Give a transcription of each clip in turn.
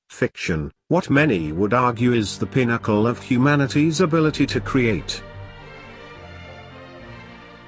Fiction, what many would argue is the pinnacle of humanity's ability to create.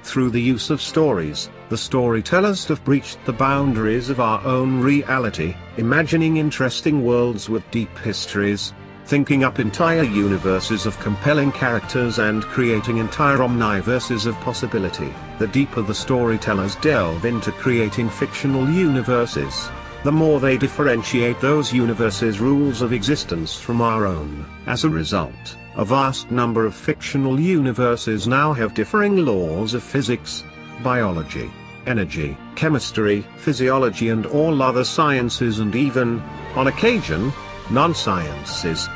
Through the use of stories, the storytellers have breached the boundaries of our own reality, imagining interesting worlds with deep histories, thinking up entire universes of compelling characters and creating entire omniverses of possibility. The deeper the storytellers delve into creating fictional universes, the more they differentiate those universes' rules of existence from our own. As a result, a vast number of fictional universes now have differing laws of physics, biology, energy, chemistry, physiology and all other sciences and even, on occasion, non-sciences.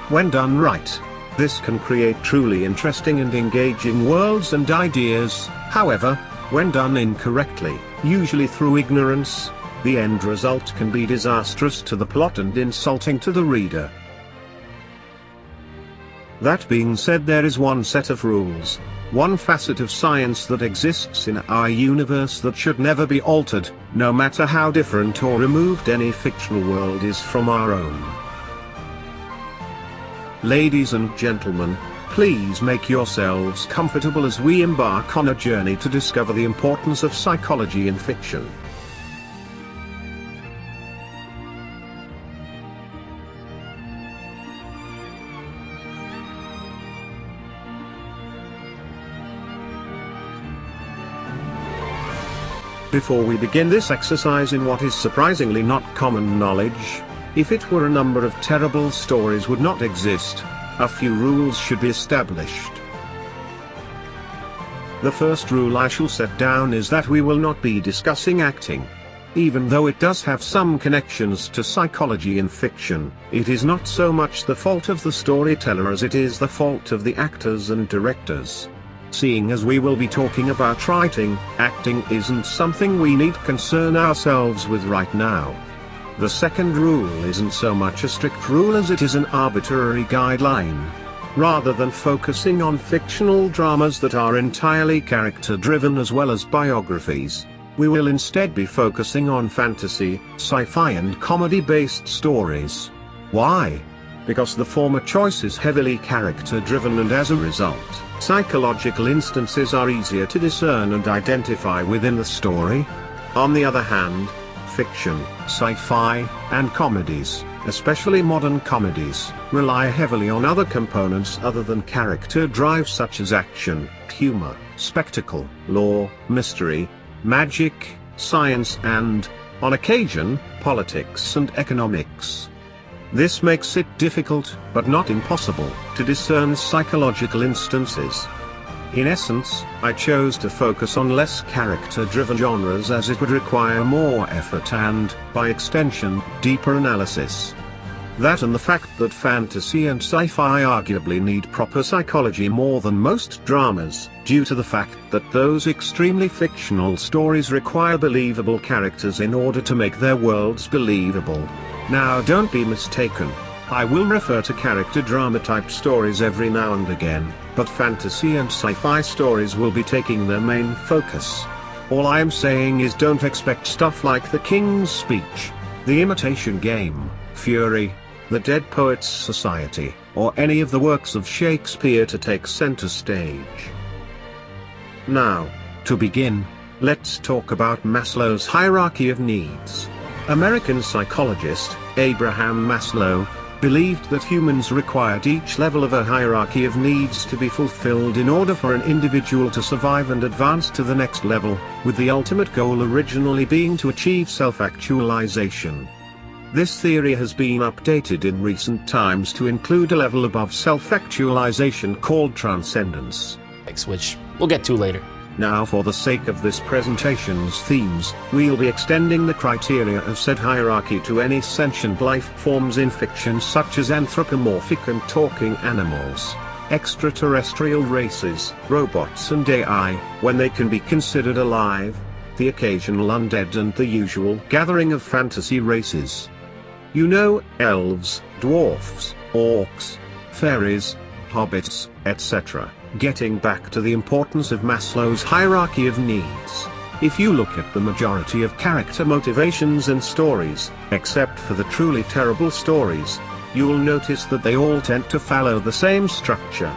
When done right, this can create truly interesting and engaging worlds and ideas. However, when done incorrectly, usually through ignorance, the end result can be disastrous to the plot and insulting to the reader. That being said, there is one set of rules, one facet of science that exists in our universe that should never be altered, no matter how different or removed any fictional world is from our own. Ladies and gentlemen, please make yourselves comfortable as we embark on a journey to discover the importance of psychology in fiction. Before we begin this exercise in what is surprisingly not common knowledge, if it were a number of terrible stories would not exist, a few rules should be established. The first rule I shall set down is that we will not be discussing acting. Even though it does have some connections to psychology in fiction, it is not so much the fault of the storyteller as it is the fault of the actors and directors. Seeing as we will be talking about writing, acting isn't something we need concern ourselves with right now. The second rule isn't so much a strict rule as it is an arbitrary guideline. Rather than focusing on fictional dramas that are entirely character-driven as well as biographies, we will instead be focusing on fantasy, sci-fi and comedy-based stories. Why? Because the former choice is heavily character-driven and as a result, psychological instances are easier to discern and identify within the story. On the other hand, fiction, sci-fi, and comedies, especially modern comedies, rely heavily on other components other than character drive such as action, humor, spectacle, lore, mystery, magic, science and, on occasion, politics and economics. This makes it difficult, but not impossible, to discern psychological instances. In essence, I chose to focus on less character-driven genres as it would require more effort and, by extension, deeper analysis. That and the fact that fantasy and sci-fi arguably need proper psychology more than most dramas, due to the fact that those extremely fictional stories require believable characters in order to make their worlds believable. Now don't be mistaken, I will refer to character drama type stories every now and again, but fantasy and sci-fi stories will be taking their main focus. All I am saying is don't expect stuff like The King's Speech, The Imitation Game, Fury, The Dead Poets Society, or any of the works of Shakespeare to take center stage. Now, to begin, let's talk about Maslow's hierarchy of needs. American psychologist, Abraham Maslow, believed that humans required each level of a hierarchy of needs to be fulfilled in order for an individual to survive and advance to the next level, with the ultimate goal originally being to achieve self-actualization. This theory has been updated in recent times to include a level above self-actualization called transcendence, which we'll get to later. Now for the sake of this presentation's themes, we'll be extending the criteria of said hierarchy to any sentient life forms in fiction such as anthropomorphic and talking animals, extraterrestrial races, robots and AI, when they can be considered alive, the occasional undead and the usual gathering of fantasy races. You know, elves, dwarfs, orcs, fairies, hobbits, etc. Getting back to the importance of Maslow's hierarchy of needs. If you look at the majority of character motivations in stories, except for the truly terrible stories, you will notice that they all tend to follow the same structure.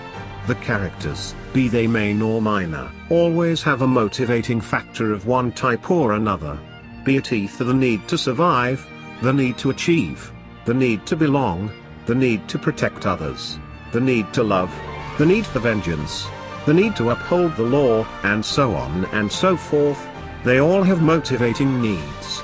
The characters, be they main or minor, always have a motivating factor of one type or another. Be it either the need to survive, the need to achieve, the need to belong, the need to protect others, the need to love, the need for vengeance, the need to uphold the law, and so on and so forth. They all have motivating needs.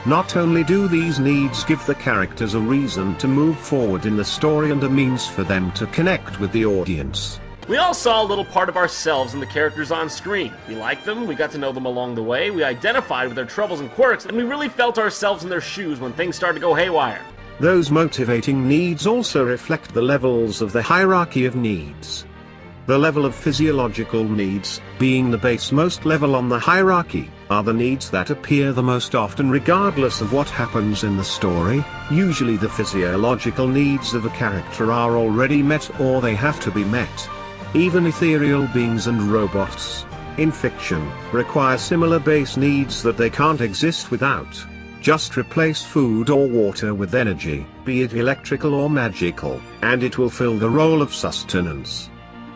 Not only do these needs give the characters a reason to move forward in the story and a means for them to connect with the audience. We all saw a little part of ourselves in the characters on screen. We liked them, we got to know them along the way, we identified with their troubles and quirks, and we really felt ourselves in their shoes when things started to go haywire. Those motivating needs also reflect the levels of the hierarchy of needs. The level of physiological needs, being the basemost level on the hierarchy, are the needs that appear the most often regardless of what happens in the story. Usually the physiological needs of a character are already met or they have to be met. Even ethereal beings and robots, in fiction, require similar base needs that they can't exist without. Just replace food or water with energy, be it electrical or magical, and it will fill the role of sustenance.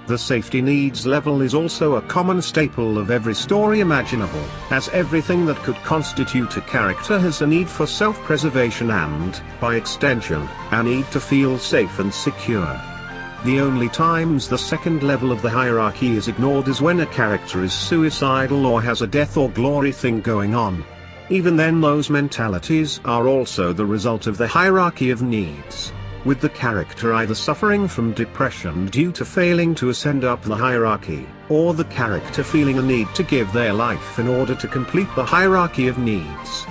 The safety needs level is also a common staple of every story imaginable, as everything that could constitute a character has a need for self-preservation and, by extension, a need to feel safe and secure. The only times the second level of the hierarchy is ignored is when a character is suicidal or has a death or glory thing going on. Even then, those mentalities are also the result of the hierarchy of needs, with the character either suffering from depression due to failing to ascend up the hierarchy, or the character feeling a need to give their life in order to complete the hierarchy of needs.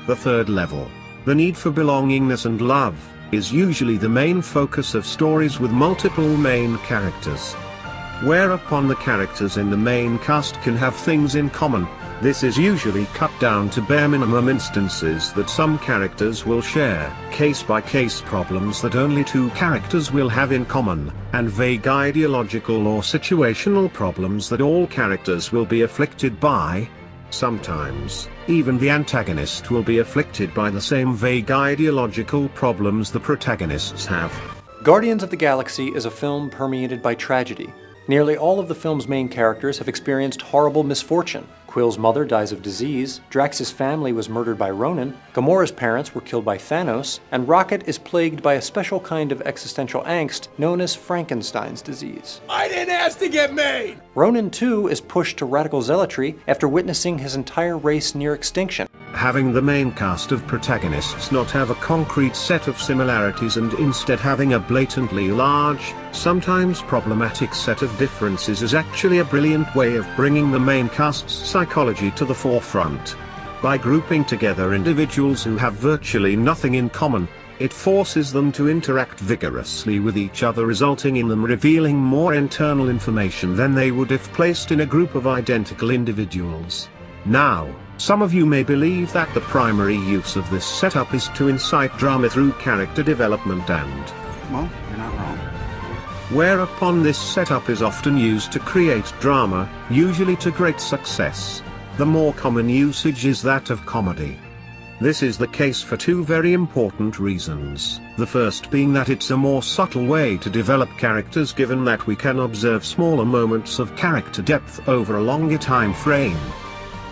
The third level, the need for belongingness and love, is usually the main focus of stories with multiple main characters. Whereupon the characters in the main cast can have things in common. This is usually cut down to bare minimum instances that some characters will share, case-by-case problems that only two characters will have in common, and vague ideological or situational problems that all characters will be afflicted by. Sometimes, even the antagonist will be afflicted by the same vague ideological problems the protagonists have. Guardians of the Galaxy is a film permeated by tragedy. Nearly all of the film's main characters have experienced horrible misfortune. Quill's mother dies of disease, Drax's family was murdered by Ronan, Gamora's parents were killed by Thanos, and Rocket is plagued by a special kind of existential angst known as Frankenstein's disease. I didn't ask to get made! Ronan, too, is pushed to radical zealotry after witnessing his entire race near extinction. Having the main cast of protagonists not have a concrete set of similarities and instead having a blatantly large, sometimes problematic set of differences is actually a brilliant way of bringing the main cast's psychology to the forefront. By grouping together individuals who have virtually nothing in common, it forces them to interact vigorously with each other, resulting in them revealing more internal information than they would if placed in a group of identical individuals. Now, some of you may believe that the primary use of this setup is to incite drama through character development and, Well, you're not wrong. whereupon this setup is often used to create drama, usually to great success. The more common usage is that of comedy. This is the case for two very important reasons. The first being that it's a more subtle way to develop characters, given that we can observe smaller moments of character depth over a longer time frame.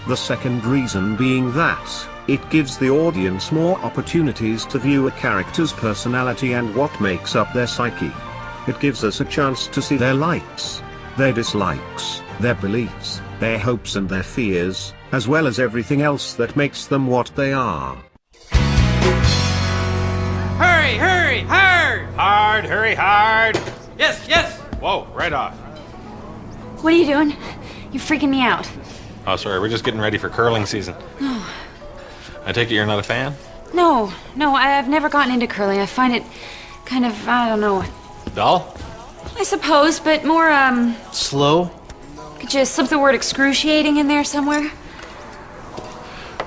The second reason being that it gives the audience more opportunities to view a character's personality and what makes up their psyche. It gives us a chance to see their likes, their dislikes, their beliefs, their hopes and their fears, as well as everything else that makes them what they are. Hurry, hurry, hard! Hard, hurry, hard! Yes, yes! Whoa, right off. What are you doing? You're freaking me out. Oh, sorry, we're just getting ready for curling season. I take it you're not a fan? No, I've never gotten into curling. I find it kind of, I don't know, Dull? I suppose, but more, Slow? Could you slip the word excruciating in there somewhere?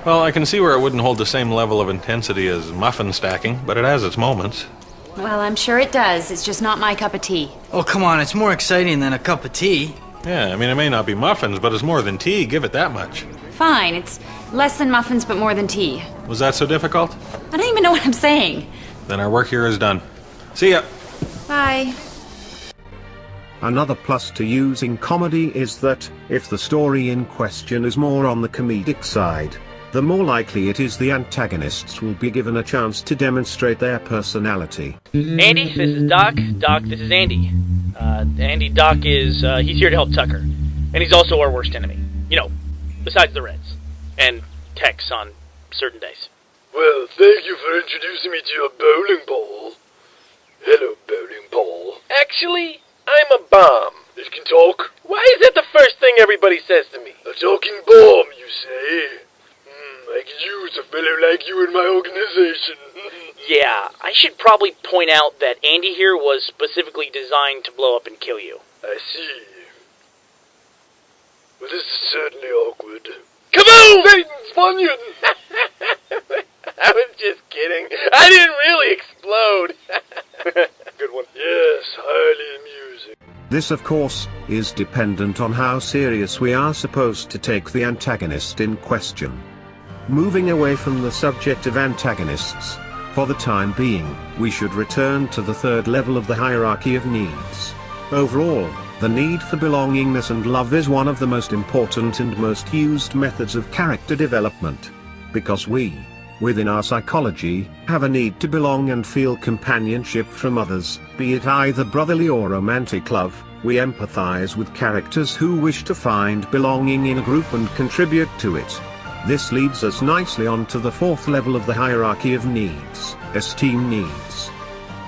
Well, I can see where it wouldn't hold the same level of intensity as muffin stacking, but it has its moments. Well, I'm sure it does. It's just not my cup of tea. Oh, come on, it's more exciting than a cup of tea. Yeah, I mean, it may not be muffins, but it's more than tea, give it that much. Fine, it's less than muffins but more than tea. Was that so difficult? I don't even know what I'm saying. Then our work here is done. See ya! Bye. Another plus to using comedy is that, if the story in question is more on the comedic side, the more likely it is the antagonists will be given a chance to demonstrate their personality. Andy, this is Doc. Doc, this is Andy. Doc is, he's here to help Tucker. And he's also our worst enemy. You know, besides the Reds. And Tex on certain days. Well, thank you for introducing me to your bowling ball. Hello, bowling ball. Actually, I'm a bomb. It can talk? Why is that the first thing everybody says to me? A talking bomb, you say? I could use a fellow like you in my organization. Yeah, I should probably point out that Andy here was specifically designed to blow up and kill you. I see. Well, this is certainly awkward. Kaboom! Satan's Funyun! I was just kidding. I didn't really explode. Good one. Yes, highly amusing. This, of course, is dependent on how serious we are supposed to take the antagonist in question. Moving away from the subject of antagonists, for the time being, we should return to the third level of the hierarchy of needs. Overall, the need for belongingness and love is one of the most important and most used methods of character development. Because we, within our psychology, have a need to belong and feel companionship from others, be it either brotherly or romantic love, we empathize with characters who wish to find belonging in a group and contribute to it. This leads us nicely on to the fourth level of the hierarchy of needs, esteem needs.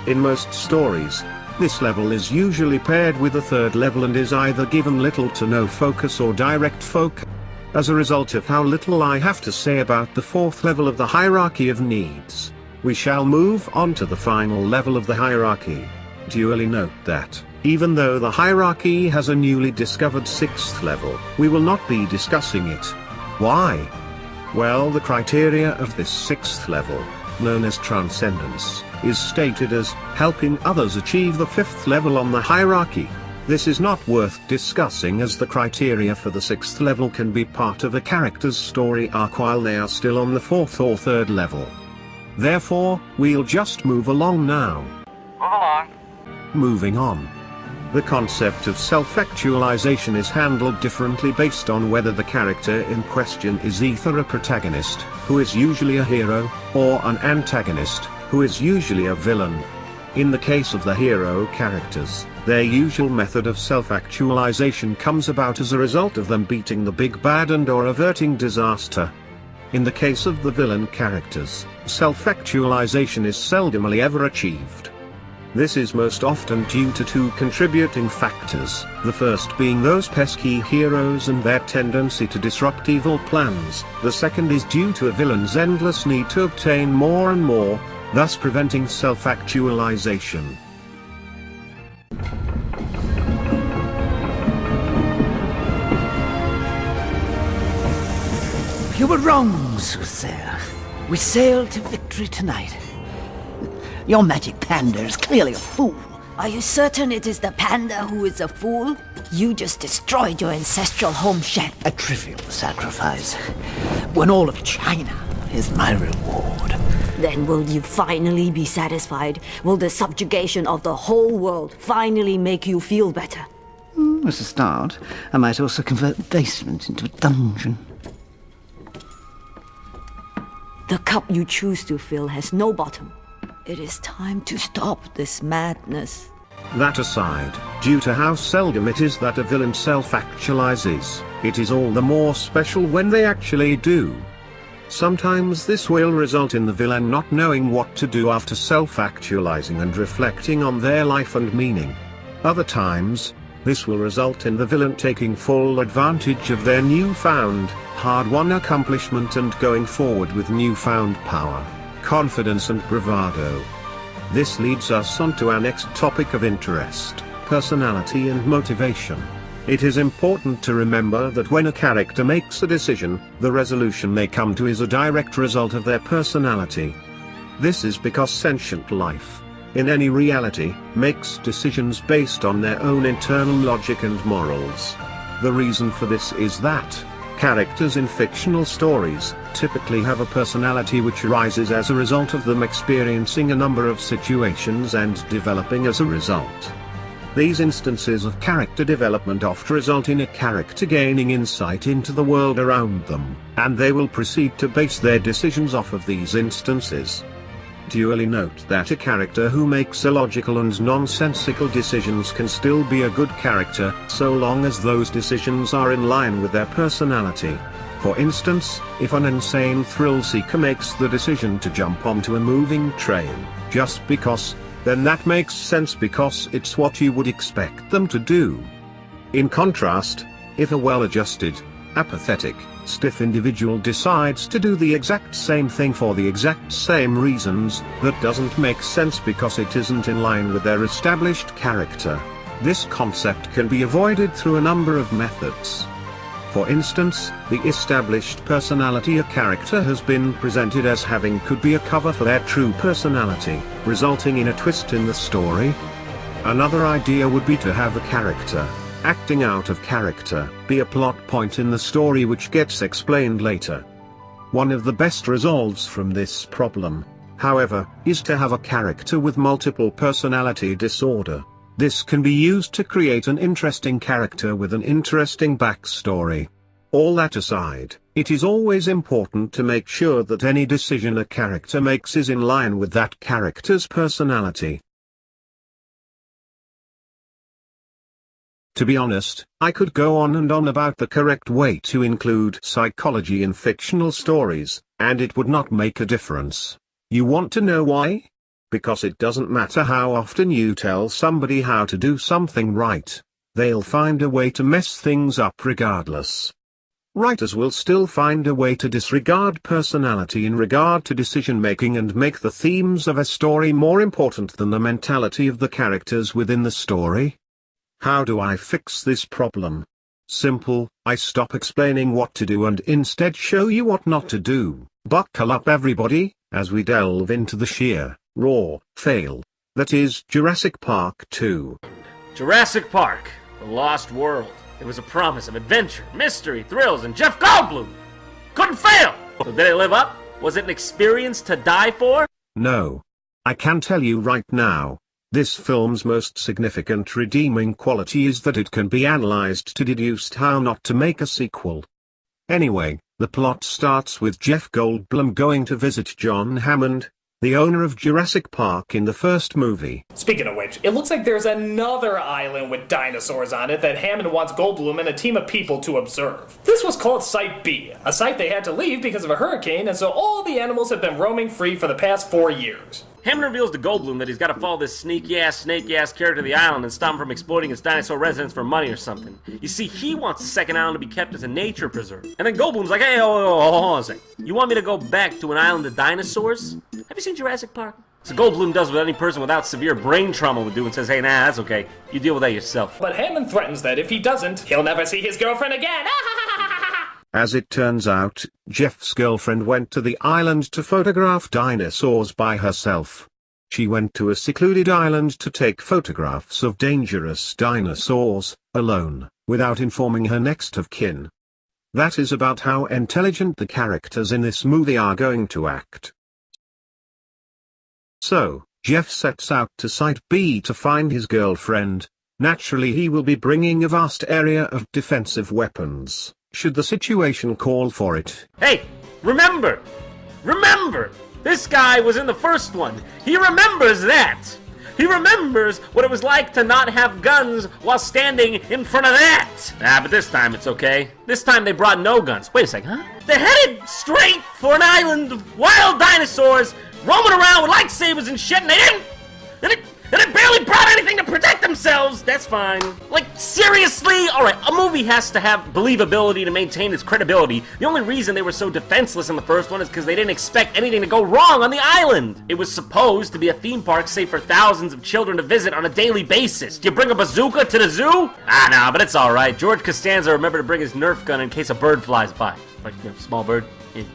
In most stories, this level is usually paired with a third level and is either given little to no focus or direct focus. As a result of how little I have to say about the fourth level of the hierarchy of needs, we shall move on to the final level of the hierarchy. Duly note that, even though the hierarchy has a newly discovered sixth level, we will not be discussing it. Why? Well, the criteria of this sixth level, known as transcendence, is stated as helping others achieve the fifth level on the hierarchy. This is not worth discussing as the criteria for the sixth level can be part of a character's story arc while they are still on the fourth or third level. Therefore, we'll just move along now. Moving on. The concept of self-actualization is handled differently based on whether the character in question is either a protagonist, who is usually a hero, or an antagonist, who is usually a villain. In the case of the hero characters, their usual method of self-actualization comes about as a result of them beating the big bad and/or averting disaster. In the case of the villain characters, self-actualization is seldomly ever achieved. This is most often due to two contributing factors, the first being those pesky heroes and their tendency to disrupt evil plans, the second is due to a villain's endless need to obtain more and more, thus preventing self-actualization. You were wrong, soothsayer. We sail to victory tonight. Your magic panda is clearly a fool. Are you certain it is the panda who is a fool? You just destroyed your ancestral home shack. A trivial sacrifice, when all of China is my reward. Then will you finally be satisfied? Will the subjugation of the whole world finally make you feel better? As a start, I might also convert the basement into a dungeon. The cup you choose to fill has no bottom. It is time to stop this madness. That aside, due to how seldom it is that a villain self-actualizes, it is all the more special when they actually do. Sometimes this will result in the villain not knowing what to do after self-actualizing and reflecting on their life and meaning. Other times, this will result in the villain taking full advantage of their newfound, hard-won accomplishment and going forward with newfound power, confidence and bravado. This leads us on to our next topic of interest, personality and motivation. It is important to remember that when a character makes a decision, the resolution they come to is a direct result of their personality. This is because sentient life, in any reality, makes decisions based on their own internal logic and morals. The reason for this is that characters in fictional stories typically have a personality which arises as a result of them experiencing a number of situations and developing as a result. These instances of character development often result in a character gaining insight into the world around them, and they will proceed to base their decisions off of these instances. Duly note that a character who makes illogical and nonsensical decisions can still be a good character, so long as those decisions are in line with their personality. For instance, if an insane thrill-seeker makes the decision to jump onto a moving train, just because, then that makes sense because it's what you would expect them to do. In contrast, if a well-adjusted, apathetic, stiff individual decides to do the exact same thing for the exact same reasons, that doesn't make sense because it isn't in line with their established character. This concept can be avoided through a number of methods. For instance, the established personality a character has been presented as having could be a cover for their true personality, resulting in a twist in the story. Another idea would be to have a character acting out of character be a plot point in the story which gets explained later. One of the best resolves from this problem, however, is to have a character with multiple personality disorder. This can be used to create an interesting character with an interesting backstory. All that aside, it is always important to make sure that any decision a character makes is in line with that character's personality. To be honest, I could go on and on about the correct way to include psychology in fictional stories, and it would not make a difference. You want to know why? Because it doesn't matter how often you tell somebody how to do something right, they'll find a way to mess things up regardless. Writers will still find a way to disregard personality in regard to decision-making and make the themes of a story more important than the mentality of the characters within the story. How do I fix this problem? Simple, I stop explaining what to do and instead show you what not to do. Buckle up everybody, as we delve into the sheer, raw, fail that is Jurassic Park 2. Jurassic Park, The Lost World. It was a promise of adventure, mystery, thrills, and Jeff Goldblum. Couldn't fail! So did it live up? Was it an experience to die for? No. I can tell you right now, this film's most significant redeeming quality is that it can be analyzed to deduce how not to make a sequel. Anyway, the plot starts with Jeff Goldblum going to visit John Hammond, the owner of Jurassic Park in the first movie. Speaking of which, it looks like there's another island with dinosaurs on it that Hammond wants Goldblum and a team of people to observe. This was called Site B, a site they had to leave because of a hurricane, and so all the animals have been roaming free for the past 4 years. Hammond reveals to Goldblum that he's got to follow this sneaky-ass, snake-ass character to the island and stop him from exploiting its dinosaur residents for money or something. You see, he wants the second island to be kept as a nature preserve. And then Goldblum's like, hey, hold on a second. You want me to go back to an island of dinosaurs? Have you seen Jurassic Park? So Goldblum does what any person without severe brain trauma would do and says, hey, nah, that's okay. You deal with that yourself. But Hammond threatens that if he doesn't, he'll never see his girlfriend again. As it turns out, Jeff's girlfriend went to the island to photograph dinosaurs by herself. She went to a secluded island to take photographs of dangerous dinosaurs, alone, without informing her next of kin. That is about how intelligent the characters in this movie are going to act. So, Jeff sets out to Site B to find his girlfriend. Naturally he will be bringing a vast area of defensive weapons, should the situation call for it. Hey, remember! This guy was in the first one. He remembers that. He remembers what it was like to not have guns while standing in front of that. But this time it's okay. This time they brought no guns. Wait a second, huh? They're headed straight for an island of wild dinosaurs roaming around with lightsabers and shit, and they and they barely brought anything to protect themselves! That's fine. Like, seriously? Alright, a movie has to have believability to maintain its credibility. The only reason they were so defenseless in the first one is because they didn't expect anything to go wrong on the island. It was supposed to be a theme park safe for thousands of children to visit on a daily basis. Do you bring a bazooka to the zoo? Ah, no, but it's alright. George Costanza remembered to bring his Nerf gun in case a bird flies by. Like, you know, small bird,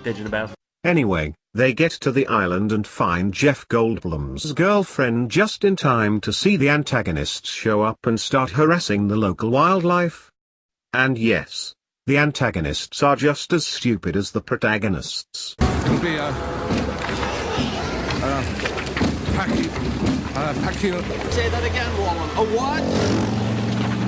pigeon about. Anyway, they get to the island and find Jeff Goldblum's girlfriend just in time to see the antagonists show up and start harassing the local wildlife. And yes, the antagonists are just as stupid as the protagonists. It'll be Say that again, Roland. A what?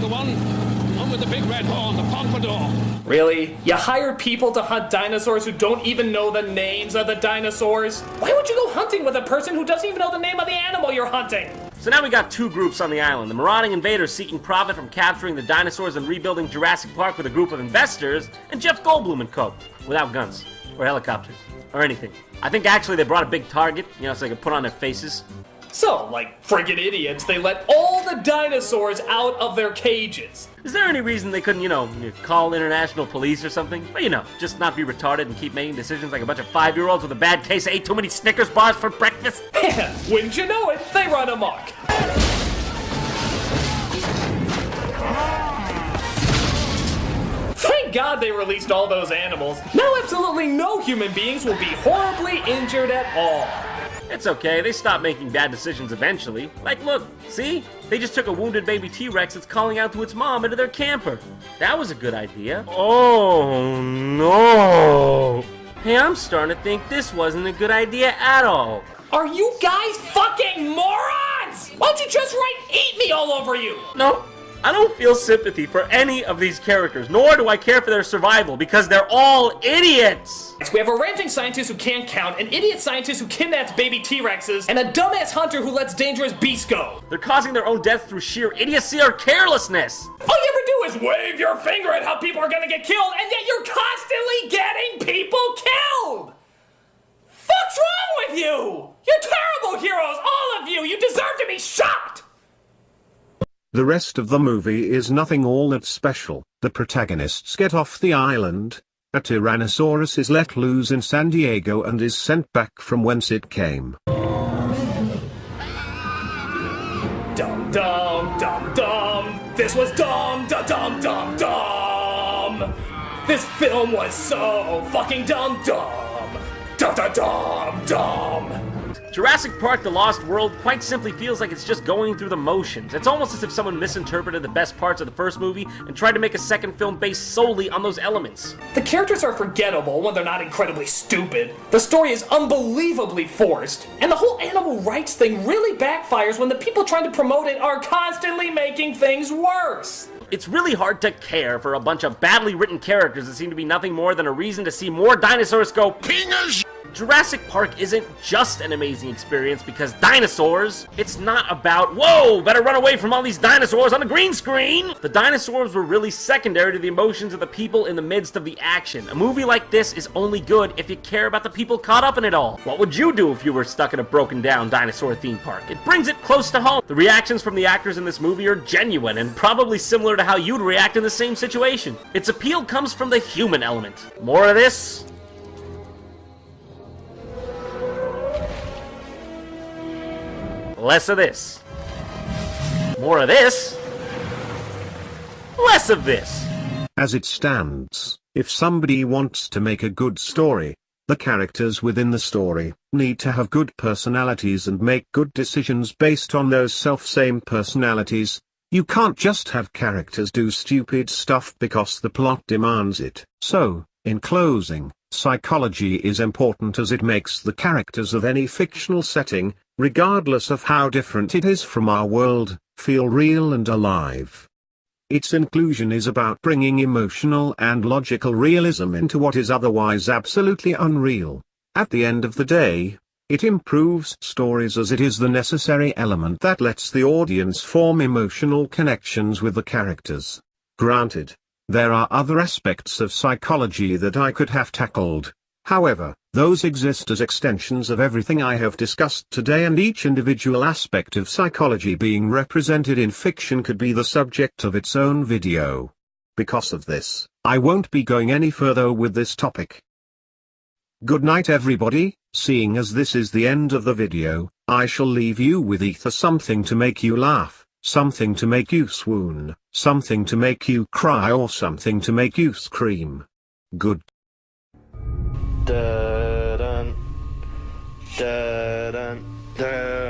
The one with the big red horn, the pompadour. Really? You hire people to hunt dinosaurs who don't even know the names of the dinosaurs? Why would you go hunting with a person who doesn't even know the name of the animal you're hunting? So now we got two groups on the island. The marauding invaders seeking profit from capturing the dinosaurs and rebuilding Jurassic Park with a group of investors, and Jeff Goldblum and co. Without guns, or helicopters, or anything. I think actually they brought a big target, you know, so they could put on their faces. So, like friggin' idiots, they let all the dinosaurs out of their cages. Is there any reason they couldn't, you know, call international police or something? But, you know, just not be retarded and keep making decisions like a bunch of 5-year-olds with a bad case ate too many Snickers bars for breakfast? Wouldn't you know it, they run amok. Thank God they released all those animals. Now absolutely no human beings will be horribly injured at all. It's okay, they stopped making bad decisions eventually. Like, look, see? They just took a wounded baby T-Rex that's calling out to its mom into their camper. That was a good idea. Oh, no. Hey, I'm starting to think this wasn't a good idea at all. Are you guys fucking morons? Why don't you just write "eat me" all over you? No, I don't feel sympathy for any of these characters, nor do I care for their survival, because they're all idiots! We have a ranting scientist who can't count, an idiot scientist who kidnaps baby T-Rexes, and a dumbass hunter who lets dangerous beasts go. They're causing their own death through sheer idiocy or carelessness! All you ever do is wave your finger at how people are gonna get killed, and yet you're constantly getting people killed! What's wrong with you? You're terrible heroes, all of you! You deserve to be shot! The rest of the movie is nothing all that special. The protagonists get off the island, a Tyrannosaurus is let loose in San Diego and is sent back from whence it came. Dum dum dum dum. This was dumb da dum dum dum. This film was so fucking dumb dumb. Dum dum dum dum. Jurassic Park The Lost World quite simply feels like it's just going through the motions. It's almost as if someone misinterpreted the best parts of the first movie and tried to make a second film based solely on those elements. The characters are forgettable when they're not incredibly stupid. The story is unbelievably forced. And the whole animal rights thing really backfires when the people trying to promote it are constantly making things worse. It's really hard to care for a bunch of badly written characters that seem to be nothing more than a reason to see more dinosaurs go pingers. Jurassic Park isn't just an amazing experience because dinosaurs. It's not about, whoa, better run away from all these dinosaurs on the green screen. The dinosaurs were really secondary to the emotions of the people in the midst of the action. A movie like this is only good if you care about the people caught up in it all. What would you do if you were stuck in a broken down dinosaur theme park? It brings it close to home. The reactions from the actors in this movie are genuine and probably similar to how you'd react in the same situation. Its appeal comes from the human element. More of this? Less of this. More of this. Less of this. As it stands, if somebody wants to make a good story, the characters within the story need to have good personalities and make good decisions based on those self-same personalities. You can't just have characters do stupid stuff because the plot demands it. So, in closing, psychology is important as it makes the characters of any fictional setting, regardless of how different it is from our world, feel real and alive. Its inclusion is about bringing emotional and logical realism into what is otherwise absolutely unreal. At the end of the day, it improves stories as it is the necessary element that lets the audience form emotional connections with the characters. Granted, there are other aspects of psychology that I could have tackled, However, those exist as extensions of everything I have discussed today, and each individual aspect of psychology being represented in fiction could be the subject of its own video. Because of this, I won't be going any further with this topic. Good night everybody. Seeing as this is the end of the video, I shall leave you with either something to make you laugh, something to make you swoon, something to make you cry, or something to make you scream. Good. Da-dun, da-dun, da.